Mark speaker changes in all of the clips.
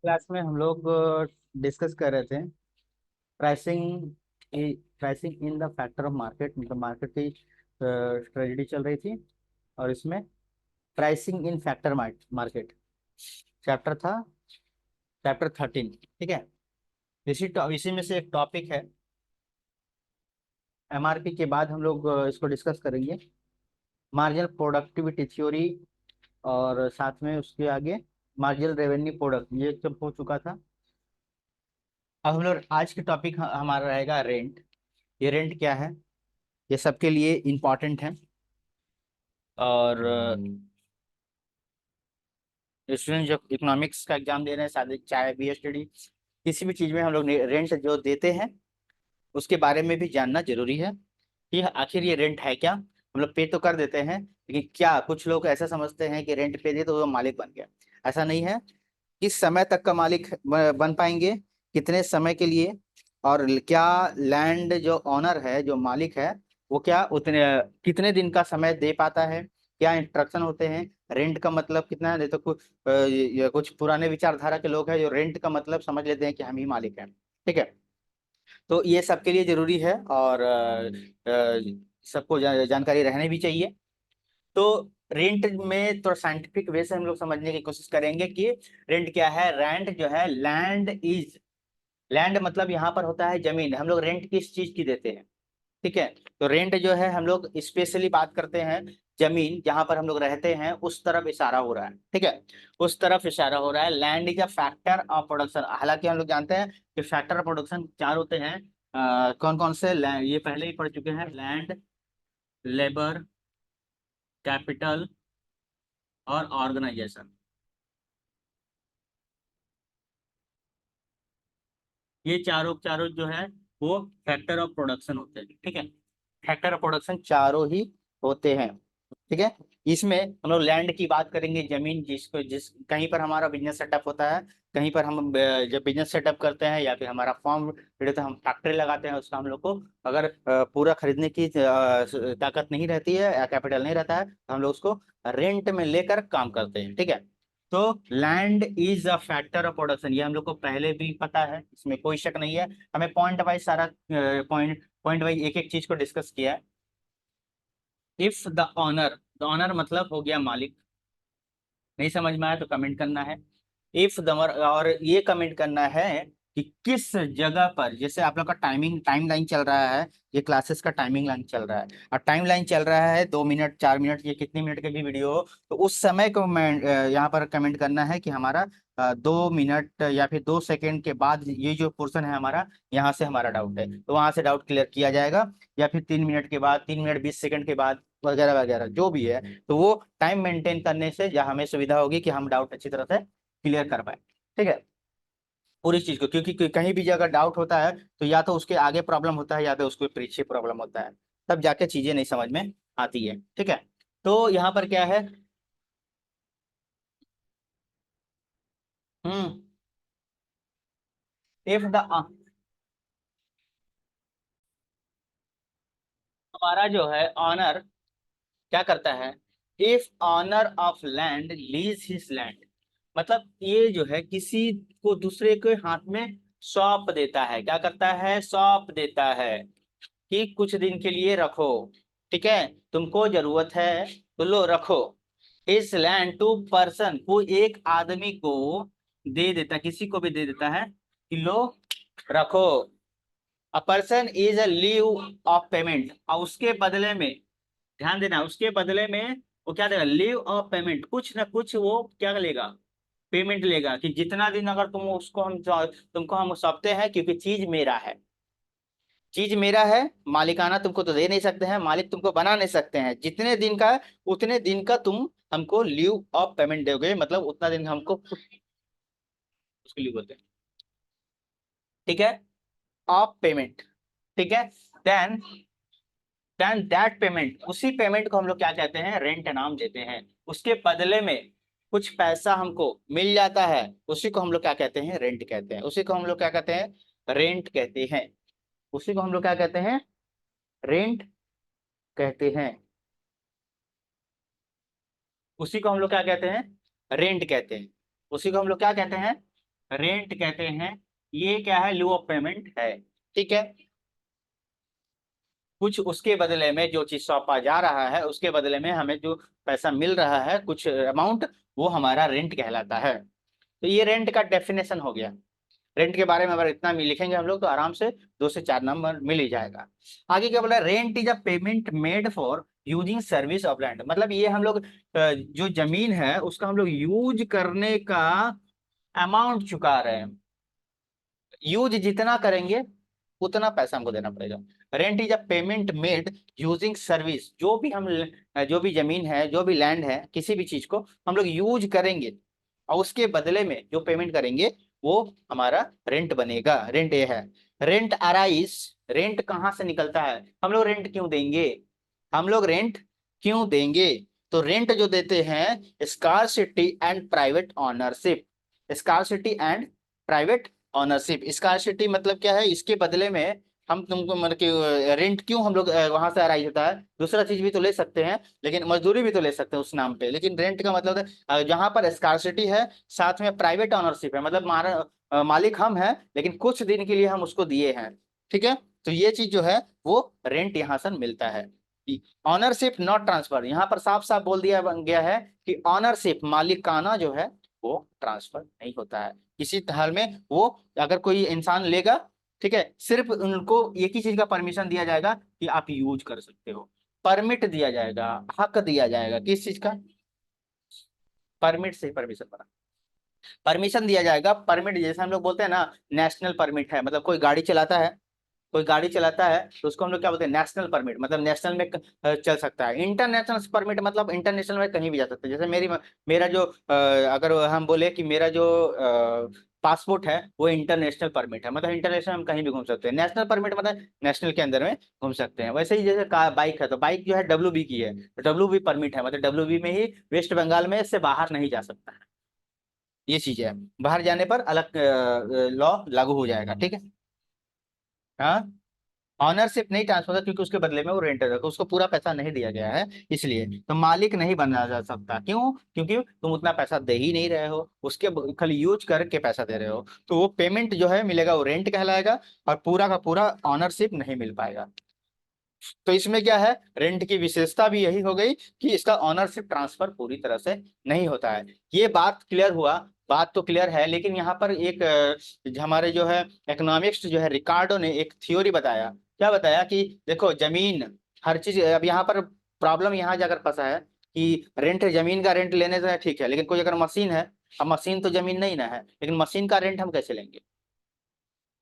Speaker 1: Class में हम लोग डिस्कस कर रहे थे pricing pricing in the factor of market, मतलब मार्केट की स्ट्रेटजी चल रही थी। और इसमें प्राइसिंग इन फैक्टर मार्केट चैप्टर था, चैप्टर 13। ठीक है। इसी में से एक टॉपिक है एमआरपी। के बाद हम लोग इसको डिस्कस करेंगे मार्जिनल प्रोडक्टिविटी थ्योरी, और साथ में उसके आगे मार्जिनल रेवेन्यू प्रोडक्ट, ये सब हो चुका था। अब हम लोग आज के टॉपिक हमारा रहेगा रेंट। ये रेंट क्या है, ये सबके लिए इम्पोर्टेंट है। और स्टूडेंट जो इकोनॉमिक्स का एग्जाम दे रहे हैं, शायद चाहे बी स्टडी किसी भी चीज़ में, हम लोग रेंट जो देते हैं उसके बारे में भी जानना जरूरी है कि आखिर ये रेंट है क्या। हम लोग पे तो कर देते हैं, लेकिन क्या कुछ लोग ऐसा समझते हैं कि रेंट पे दे तो वो मालिक बन गया। ऐसा नहीं है। किस समय तक का मालिक बन पाएंगे, कितने समय के लिए, और क्या लैंड जो ऑनर है, जो मालिक है, वो क्या उतने कितने दिन का समय दे पाता है, क्या इंस्ट्रक्शन होते हैं। रेंट का मतलब कितना है, नहीं तो कुछ पुराने विचारधारा के लोग हैं जो रेंट का मतलब समझ लेते हैं कि हम ही मालिक हैं। ठीक है। तो ये सबके लिए जरूरी है, और सबको जानकारी रहनी भी चाहिए। तो रेंट में थोड़ा साइंटिफिक वे से हम लोग समझने की कोशिश करेंगे कि रेंट क्या है। रेंट जो है, लैंड इज, लैंड मतलब यहाँ पर होता है जमीन। हम लोग रेंट किस चीज की देते हैं। ठीक है। तो रेंट जो है, हम लोग स्पेशली बात करते हैं जमीन जहां पर हम लोग रहते हैं उस तरफ इशारा हो रहा है। ठीक है। उस तरफ इशारा हो रहा है। Land is a factor of production. हालांकि हम लोग जानते हैं कि फैक्टर ऑफ प्रोडक्शन चार होते हैं। कौन कौन से, ये पहले ही पढ़ चुके हैं। लैंड, लेबर, कैपिटल और ऑर्गेनाइजेशन। ये चारों चारों जो है वो फैक्टर ऑफ प्रोडक्शन होते हैं। ठीक है। फैक्टर ऑफ प्रोडक्शन चारों ही होते हैं। ठीक है। इसमें हम लोग लैंड की बात करेंगे, जमीन जिसको जिस कहीं पर हमारा बिजनेस सेटअप होता है। कहीं पर हम जब बिजनेस सेटअप करते हैं या फिर हमारा फॉर्म तो हम फैक्ट्री लगाते हैं, उसका हम लोग को अगर पूरा खरीदने की ताकत नहीं रहती है या कैपिटल नहीं रहता है, तो हम लोग उसको रेंट में लेकर काम करते हैं। ठीक है। तो land is a factor of production, ये हम लोग को पहले भी पता है, इसमें कोई शक नहीं है। हमें पॉइंट वाइज सारा पॉइंट पॉइंट वाइज एक एक चीज को डिस्कस किया है। इफ द ऑनर मतलब हो गया मालिक। नहीं समझ में आया तो कमेंट करना है। इफ द, और ये कमेंट करना है कि किस जगह पर, जैसे आप लोग का टाइम लाइन चल रहा है, ये क्लासेस का टाइमिंग लाइन चल रहा है, और टाइम लाइन चल रहा है 2 मिनट 4 मिनट, ये कितने मिनट के भी वीडियो हो, तो उस समय को मैं यहाँ पर कमेंट करना है कि हमारा 2 मिनट या फिर 2 सेकेंड के बाद ये जो पोर्शन है हमारा, यहाँ से हमारा डाउट है तो वहां से डाउट क्लियर किया जाएगा। या फिर 3 मिनट के बाद, 3 मिनट 20 सेकेंड के बाद, वगैरह वगैरह जो भी है। तो वो टाइम मेंटेन करने से या हमें सुविधा होगी कि हम डाउट अच्छी तरह से क्लियर कर पाए। ठीक है। पूरी चीज को, क्योंकि कहीं भी अगर डाउट होता है तो या तो उसके आगे प्रॉब्लम होता है या तो उसके पीछे प्रॉब्लम होता है, तब जाके चीजें नहीं समझ में आती है। ठीक है। तो यहाँ पर क्या है। हम्म इफ द, हमारा जो है ऑनर क्या करता है। If owner of land lease his land, मतलब ये जो है किसी को दूसरे के हाथ में सौंप देता है। क्या करता है, सौंप देता है कि कुछ दिन के लिए रखो। ठीक है। तुमको जरूरत है तो लो रखो। इस लैंड टू पर्सन, को एक आदमी को दे देता, किसी को भी दे देता है कि लो रखो। A person is a leave of payment, और उसके बदले में, ध्यान देना, उसके बदले में वो क्या देगा, लीव ऑफ पेमेंट, कुछ ना कुछ वो क्या लेगा, पेमेंट लेगा। कि जितना दिन अगर तुम उसको हम तुमको हम सौंपते हैं, क्योंकि चीज मेरा है, चीज मेरा है, मालिकाना तुमको तो दे नहीं सकते हैं, मालिक तुमको बना नहीं सकते हैं। जितने दिन का है, उतने दिन का तुम हमको लीव ऑफ पेमेंट दोगे, मतलब उतना दिन हमको उसके लिए बोलते हैं। ठीक है। Of payment. ठीक है। देन देन दैट पेमेंट, उसी पेमेंट को हम लोग क्या कहते हैं, रेंट नाम देते हैं। उसके बदले में कुछ पैसा हमको मिल जाता है, उसी को हम लोग क्या कहते हैं, रेंट कहते हैं। उसी को हम लोग क्या कहते हैं, रेंट कहते हैं। उसी को हम लोग क्या कहते हैं, रेंट कहते हैं। उसी को हम लोग क्या कहते हैं, रेंट कहते हैं। उसी को हम लोग क्या कहते हैं, रेंट कहते हैं। ये क्या है, ल्यू ऑफ पेमेंट है, ठीक है। कुछ उसके बदले में जो चीज सौंपा जा रहा है उसके बदले में हमें जो पैसा मिल रहा है कुछ अमाउंट, वो हमारा रेंट कहलाता है। तो ये रेंट का डेफिनेशन हो गया। रेंट के बारे में अगर इतना भी लिखेंगे हम लोग तो आराम से 2 से 4 नंबर मिल ही जाएगा। आगे क्या बोला, rent is a payment made for using service of land. मतलब ये हम लोग जो जमीन है उसका हम लोग यूज करने का अमाउंट चुका रहे हैं। यूज जितना करेंगे उतना पैसा हमको देना पड़ेगा। Rent is a payment made using service. जो भी जमीन है, जो भी लैंड है, किसी भी चीज को हम लोग यूज करेंगे और उसके बदले में जो पेमेंट करेंगे वो हमारा रेंट बनेगा। रेंट ये है। रेंट अराइज, रेंट कहाँ से निकलता है, हम लोग रेंट क्यों देंगे, हम लोग रेंट क्यों देंगे। तो रेंट जो देते हैं, scarcity and private ownership. Scarcity and private ownership. Scarcity मतलब क्या है, इसके बदले में हम तुमको मतलब कि रेंट क्यों हम लोग वहां से अराइज होता है। दूसरा चीज भी तो ले सकते हैं, लेकिन मजदूरी भी तो ले सकते हैं उस नाम पे, लेकिन रेंट का मतलब है जहां पर स्कार्सिटी है साथ में प्राइवेट ऑनरशिप है, मतलब मालिक हम हैं लेकिन कुछ दिन के लिए हम उसको दिए हैं, ठीक है। तो ये चीज जो है वो रेंट यहाँ से मिलता है। ऑनरशिप नॉट ट्रांसफर, यहाँ पर साफ साफ बोल दिया गया है कि ऑनरशिप मालिकाना जो है वो ट्रांसफर नहीं होता है किसी हाल में। वो अगर कोई इंसान लेगा, ठीक है, सिर्फ उनको एक ही चीज का परमिशन दिया जाएगा कि आप यूज कर सकते हो। परमिट दिया जाएगा, हक दिया जाएगा, किस चीज का, परमिट से परमिशन बना, परमिशन दिया जाएगा। परमिट जैसे हम लोग बोलते हैं ना, नेशनल परमिट है, मतलब कोई गाड़ी चलाता है, कोई गाड़ी चलाता है तो उसको हम लोग क्या बोलते हैं, नेशनल परमिट, मतलब नेशनल में चल सकता है। इंटरनेशनल परमिट मतलब इंटरनेशनल में कहीं भी जा सकता है। जैसे मेरा जो अगर हम बोले कि मेरा जो पासपोर्ट है वो इंटरनेशनल परमिट है, मतलब इंटरनेशनल हम कहीं भी घूम सकते हैं। नेशनल परमिट मतलब नेशनल के अंदर में घूम सकते हैं। वैसे ही जैसे बाइक है तो बाइक जो है WB की है, तो WB परमिट है, मतलब WB में ही, वेस्ट बंगाल में इससे बाहर नहीं जा सकता है। ये चीज है, बाहर जाने पर अलग लॉ लागू हो जाएगा, ठीक है। हाँ, ऑनरशिप नहीं ट्रांसफर होता क्योंकि उसके बदले में वो रेंटर है, तो उसको पूरा पैसा नहीं दिया गया है, इसलिए तो मालिक नहीं बना जा सकता। क्यों, क्योंकि तुम उतना पैसा दे ही नहीं रहे हो, उसके खाली यूज करके पैसा दे रहे हो, तो वो पेमेंट जो है मिलेगा वो रेंट कहलाएगा और पूरा का पूरा ऑनरशिप नहीं मिल पाएगा। तो इसमें क्या है, रेंट की विशेषता भी यही हो गई कि इसका ऑनरशिप ट्रांसफर पूरी तरह से नहीं होता है। ये बात क्लियर हुआ, बात तो क्लियर है, लेकिन यहाँ पर एक हमारे जो है इकोनॉमिक्स जो है रिकार्डो ने एक थ्योरी बताया। क्या बताया कि देखो जमीन, हर चीज, अब यहाँ पर प्रॉब्लम यहाँ जाकर फंसा है कि रेंट, जमीन का रेंट लेने से ठीक है, लेकिन कोई अगर मशीन है, अब मशीन तो जमीन नहीं ना है, लेकिन मशीन का रेंट हम कैसे लेंगे।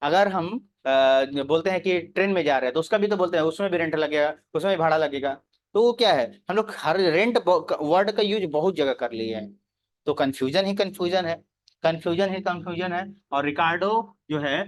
Speaker 1: अगर हम बोलते हैं कि ट्रेन में जा रहे हैं तो उसका भी तो बोलते हैं उसमें भी रेंट लगेगा, उसमें भी भाड़ा लगेगा। तो वो क्या है, हम लोग हर रेंट वर्ड का यूज बहुत जगह कर लिए हैं। तो कंफ्यूजन ही कंफ्यूजन है, कंफ्यूजन ही कंफ्यूजन है। और रिकार्डो जो है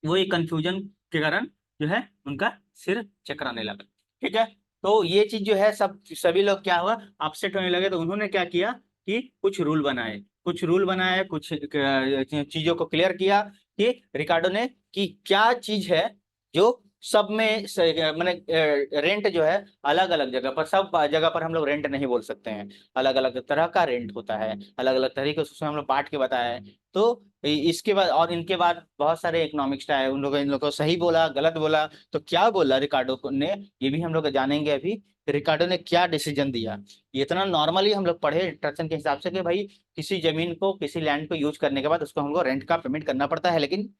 Speaker 1: वो एक कंफ्यूजन के कारण जो है उनका सिर चकराने लगा, ठीक है। तो ये चीज जो है सभी लोग क्या हुआ, अपसेट होने लगे, तो उन्होंने क्या किया कि कुछ रूल बनाए, कुछ रूल बनाए, कुछ चीजों को क्लियर किया कि रिकार्डो ने कि क्या चीज है जो सब में मैंने रेंट जो है अलग अलग जगह पर, सब जगह पर हम लोग रेंट नहीं बोल सकते हैं। अलग अलग तरह का रेंट होता है, अलग अलग तरीके से उसमें हम लोग बांट के बताया है। तो इसके बाद और इनके बाद बहुत सारे इकोनॉमिक्स है, उन लोगों इन लोगों को सही बोला गलत बोला। तो क्या बोला ने, ये भी हम लोग जानेंगे अभी। रिकार्डो ने क्या डिसीजन दिया, ये इतना नॉर्मली हम लोग पढ़े इंस्ट्रक्शन के हिसाब से कि भाई किसी जमीन को, किसी लैंड को यूज करने के बाद उसको हमको रेंट का पेमेंट करना पड़ता है, लेकिन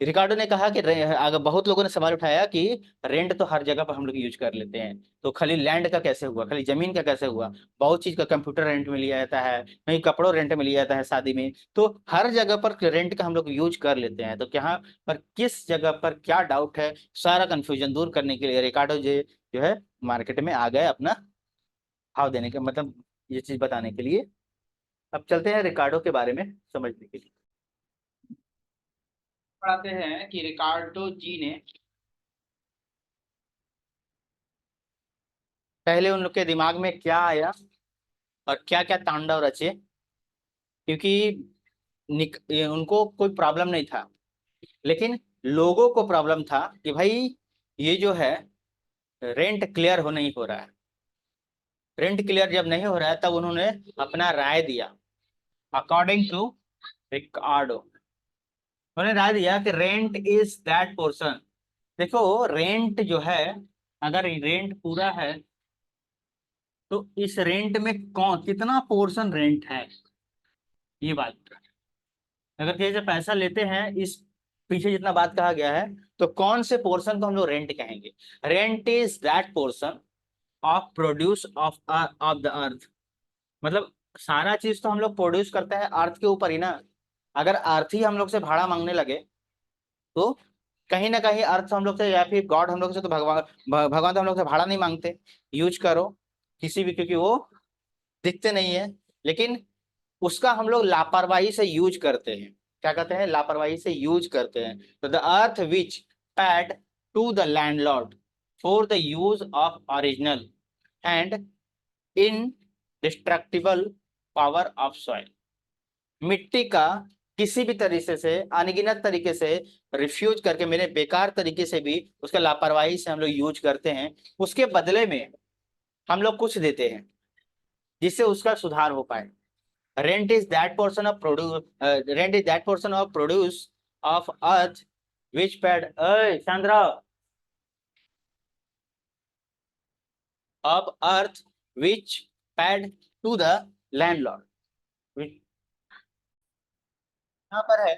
Speaker 1: रिकार्डो ने कहा कि अगर बहुत लोगों ने सवाल उठाया कि रेंट तो हर जगह पर हम लोग यूज कर लेते हैं, तो खाली लैंड का कैसे हुआ, खाली जमीन का कैसे हुआ। बहुत चीज का कंप्यूटर रेंट में लिया जाता है, कहीं कपड़ों रेंट में लिया जाता है शादी में, तो हर जगह पर रेंट का हम लोग यूज कर लेते हैं। तो यहाँ पर किस जगह पर क्या डाउट है, सारा कंफ्यूजन दूर करने के लिए रिकार्डो जो है मार्केट में आ गए अपना भाव देने का, मतलब ये चीज बताने के लिए। अब चलते हैं रिकार्डो के बारे में समझने के लिए। पढ़ाते हैं कि रिकार्डो जी ने पहले उन लोग के दिमाग में क्या आया और क्या क्या तांडव रचे, क्योंकि उनको कोई प्रॉब्लम नहीं था, लेकिन लोगों को प्रॉब्लम था कि भाई ये जो है रेंट क्लियर हो नहीं हो रहा है। रेंट क्लियर जब नहीं हो रहा है तब उन्होंने अपना राय दिया, अकॉर्डिंग टू रिकार्डो। उन्होंने राय दिया कि रेंट इज दैट पोर्शन। देखो रेंट जो है, अगर रेंट पूरा है तो इस रेंट में कौन कितना पोर्शन रेंट है, ये बात। अगर किसी से पैसा लेते हैं, इस पीछे जितना बात कहा गया है, तो कौन से पोर्शन को हम लोग रेंट कहेंगे? Rent is that portion of produce of of the earth. मतलब सारा चीज तो हम लोग प्रोड्यूस करते हैं अर्थ के ऊपर ही ना। अगर अर्थ ही हम लोग से भाड़ा मांगने लगे तो कहीं ना कहीं अर्थ हम लोग से, या फिर गॉड हम लोग से, तो भगवान भगवान तो हम लोग से भाड़ा नहीं मांगते, यूज करो किसी भी, क्योंकि वो दिखते नहीं है। लेकिन उसका हम लोग लापरवाही से यूज करते हैं। क्या कहते हैं? लापरवाही से यूज करते हैं। तो the earth which paid to the landlord for the use of original and indestructible power of soil. मिट्टी का किसी भी तरीके से, अनगिनत तरीके से रिफ्यूज करके, मेरे बेकार तरीके से भी उसका लापरवाही से हम लोग यूज करते हैं, उसके बदले में हम लोग कुछ देते हैं जिससे उसका सुधार हो पाए। Rent is that portion of produce. Rent is that portion of produce of earth which paid. Chandra, of earth which paid to the landlord. यहाँ पर है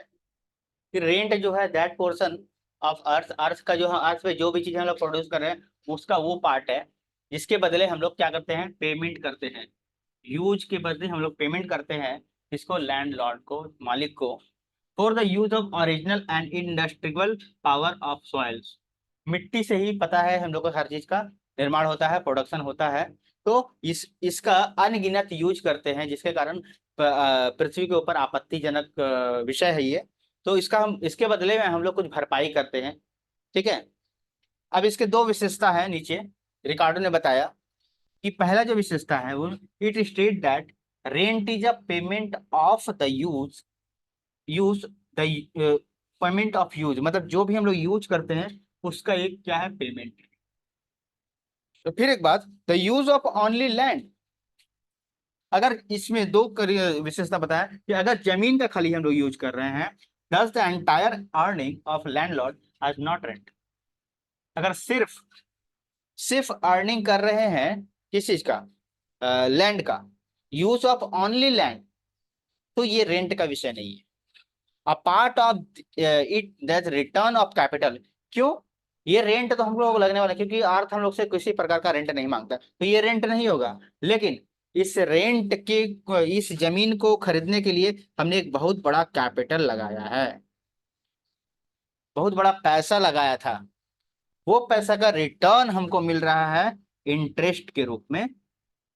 Speaker 1: कि रेंट जो है दैट पोर्शन ऑफ अर्थ, अर्थ का जो है, अर्थ पे जो भी चीज हम लोग प्रोड्यूस कर रहे हैं उसका वो पार्ट है जिसके बदले हम लोग क्या करते हैं? पेमेंट करते हैं। यूज के बदले हम लोग पेमेंट करते हैं किसको? लैंडलॉर्ड को, मालिक को। For the use of original and industrial power of soils. मिट्टी से ही पता है हम लोग को हर चीज का निर्माण होता है, प्रोडक्शन होता है। तो इसका अनगिनत यूज करते हैं जिसके कारण पृथ्वी के ऊपर आपत्तिजनक विषय है ये। तो इसका हम, इसके बदले में हम लोग कुछ भरपाई करते हैं। ठीक है। अब इसके दो विशेषता है नीचे, रिकार्डो ने बताया कि पहला जो विशेषता है वो, it state that rent is a payment of the use use the payment of use, मतलब जो भी हम लोग यूज करते हैं उसका एक क्या है? पेमेंट। तो फिर एक बात, the use of only land. अगर इसमें दो विशेषता बताया कि अगर जमीन का खाली हम लोग यूज कर रहे हैं, thus the entire earning of landlord as not rent. अगर सिर्फ सिर्फ अर्निंग कर रहे हैं किस चीज का? लैंड का। यूज ऑफ ओनली लैंड, तो ये रेंट का विषय नहीं है। A part of it that return of capital. क्यों? ये रेंट तो हम लोग को लगने वाला है, क्योंकि अर्थ हम लोग से किसी प्रकार का रेंट नहीं मांगता, तो ये रेंट नहीं होगा। लेकिन इस रेंट के, इस जमीन को खरीदने के लिए हमने एक बहुत बड़ा कैपिटल लगाया है, बहुत बड़ा पैसा लगाया था। वो पैसा का रिटर्न हमको मिल रहा है इंटरेस्ट के रूप में,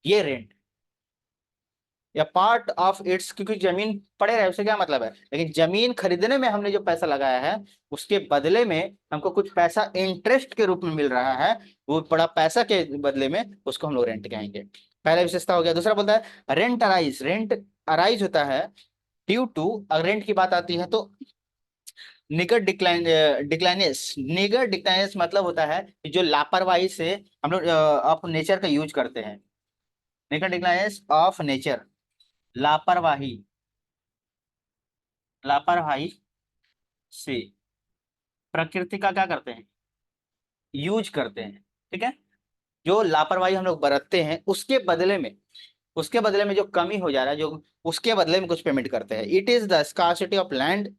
Speaker 1: ये रेंट या पार्ट ऑफ इट्स। क्योंकि जमीन पड़े रहे उससे क्या मतलब है, लेकिन जमीन खरीदने में हमने जो पैसा लगाया है उसके बदले में हमको कुछ पैसा इंटरेस्ट के रूप में मिल रहा है, वो बड़ा पैसा के बदले में उसको हम लोग रेंट कहेंगे। पहला विशेषता हो गया। दूसरा बोलता है रेंट अराइज। रेंट अराइज होता है ड्यू टू, अगर रेंट की बात आती है तो निगर डिक्लाइन, डिक्लाइनेस। निगर डिक्लाइनेस मतलब होता है कि जो लापरवाही से हम लोग ऑफ नेचर का यूज करते हैं। निगर डिक्लाइनेस ऑफ नेचर, लापरवाही, लापरवाही से प्रकृति का क्या करते हैं? यूज करते हैं। ठीक है। जो लापरवाही हम लोग बरतते हैं उसके बदले में, उसके बदले में जो कमी हो जा रहा है, जो उसके बदले में कुछ पेमेंट करते हैं। It is the scarcity of land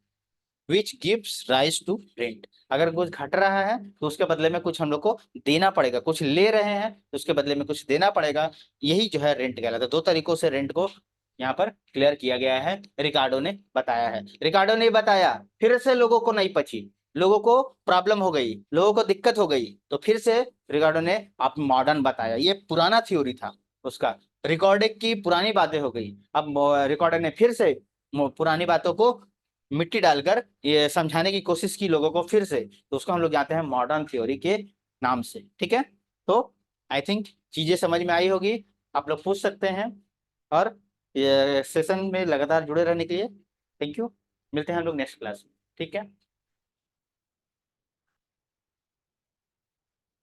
Speaker 1: which gives rise to rent. अगर कुछ घट रहा है तो उसके बदले में कुछ हम लोग को देना पड़ेगा, कुछ ले रहे हैं तो उसके बदले में कुछ देना पड़ेगा। यही जो है रेंट कहलाता है। दो तरीकों से रेंट को यहाँ पर क्लियर किया गया है, रिकार्डो ने बताया है। रिकार्डो ने बताया, फिर से लोगों को नहीं पची, लोगों को प्रॉब्लम हो गई, लोगों को दिक्कत हो गई, तो फिर से रिकार्डो ने आप मॉडर्न बताया। ये पुराना थ्योरी था उसका, रिकॉर्डिंग की पुरानी बातें हो गई, अब रिकॉर्डर ने फिर से पुरानी बातों को मिट्टी डालकर ये समझाने की कोशिश की लोगों को फिर से, तो उसको हम लोग जानते हैं मॉडर्न थ्योरी के नाम से। ठीक है। तो आई थिंक चीजें समझ में आई होगी, आप लोग पूछ सकते हैं। और ये सेशन में लगातार जुड़े रहने के लिए थैंक यू। मिलते हैं हम लोग नेक्स्ट क्लास में। ठीक है।